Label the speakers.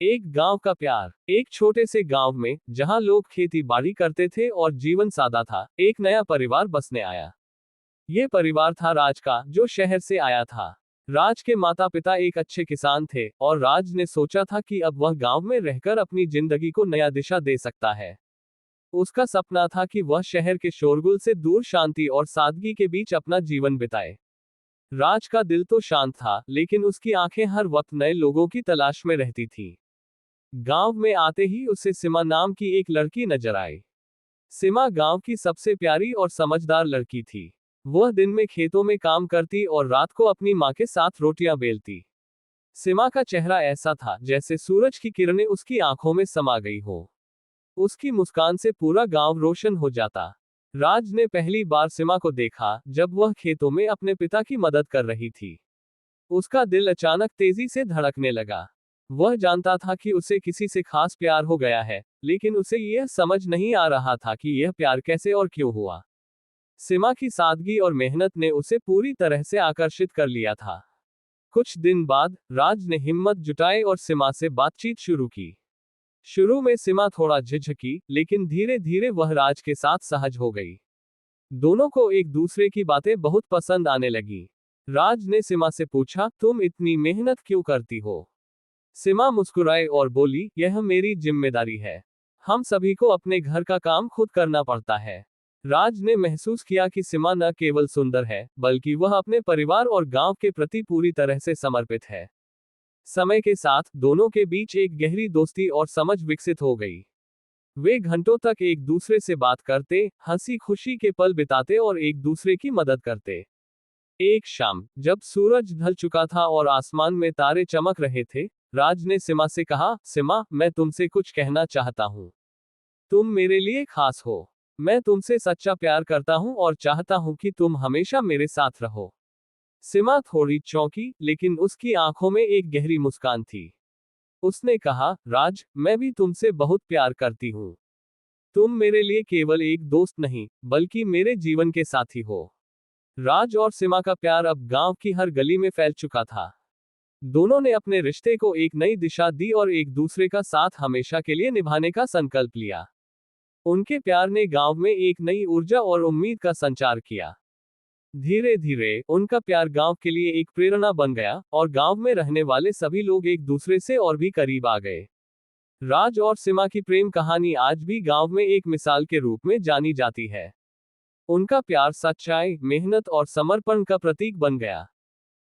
Speaker 1: एक गांव का प्यार। एक छोटे से गांव में जहां लोग खेती बाड़ी करते थे और जीवन सादा था, एक नया परिवार बसने आया। ये परिवार था राज का, जो शहर से आया था। राज के माता पिता एक अच्छे किसान थे और राज ने सोचा था कि अब वह गांव में रहकर अपनी जिंदगी को नया दिशा दे सकता है। उसका सपना था कि वह शहर के शोरगुल से दूर शांति और सादगी के बीच अपना जीवन बिताए। राज का दिल तो शांत था, लेकिन उसकी आंखें हर वक्त नए लोगों की तलाश में रहती थी। गांव में आते ही उसे सिमा नाम की एक लड़की नजर आई। सिमा गांव की सबसे प्यारी और समझदार लड़की थी। वह दिन में खेतों में काम करती और रात को अपनी मां के साथ रोटियां बेलती। सिमा का चेहरा ऐसा था जैसे सूरज की किरणें उसकी आंखों में समा गई हो। उसकी मुस्कान से पूरा गांव रोशन हो जाता। राज ने पहली बार सिमा को देखा जब वह खेतों में अपने पिता की मदद कर रही थी। उसका दिल अचानक तेजी से धड़कने लगा। वह जानता था कि उसे किसी से खास प्यार हो गया है, लेकिन उसे यह समझ नहीं आ रहा था कि यह प्यार कैसे और क्यों हुआ। सिमा की सादगी और मेहनत ने उसे पूरी तरह से आकर्षित कर लिया था। कुछ दिन बाद राज ने हिम्मत जुटाई और सिमा से बातचीत शुरू की। शुरू में सिमा थोड़ा झिझकी, लेकिन धीरे धीरे वह राज के साथ सहज हो गई। दोनों को एक दूसरे की बातें बहुत पसंद आने लगी। राज ने सिमा से पूछा, तुम इतनी मेहनत क्यों करती हो? सिमा मुस्कुराई और बोली, यह मेरी जिम्मेदारी है। हम सभी को अपने घर का काम खुद करना पड़ता है। राज ने महसूस किया कि सिमा न केवल सुंदर है, बल्कि वह अपने परिवार और गांव के प्रति पूरी तरह से समर्पित है। समय के साथ दोनों के बीच एक गहरी दोस्ती और समझ विकसित हो गई। वे घंटों तक एक दूसरे से बात करते, हंसी खुशी के पल बिताते और एक दूसरे की मदद करते। एक शाम जब सूरज ढल चुका था और आसमान में तारे चमक रहे थे, राज ने सिमा से कहा, सिमा, मैं तुमसे कुछ कहना चाहता हूँ। तुम मेरे लिए खास हो। मैं तुमसे सच्चा प्यार करता हूँ और चाहता हूँ कि तुम हमेशा मेरे साथ रहो। सिमा थोड़ी चौंकी, लेकिन उसकी आंखों में एक गहरी मुस्कान थी। उसने कहा, राज, मैं भी तुमसे बहुत प्यार करती हूँ। तुम मेरे लिए केवल एक दोस्त नहीं, बल्कि मेरे जीवन के साथी हो। राज और सिमा का प्यार अब गांव की हर गली में फैल चुका था। दोनों ने अपने रिश्ते को एक नई दिशा दी और एक दूसरे का साथ हमेशा के लिए निभाने का संकल्प लिया। उनके प्यार ने गांव में एक नई ऊर्जा और उम्मीद का संचार किया। धीरे धीरे उनका प्यार गांव के लिए एक प्रेरणा बन गया और गांव में रहने वाले सभी लोग एक दूसरे से और भी करीब आ गए। राज और सिमा की प्रेम कहानी आज भी गांव में एक मिसाल के रूप में जानी जाती है। उनका प्यार सच्चाई, मेहनत और समर्पण का प्रतीक बन गया।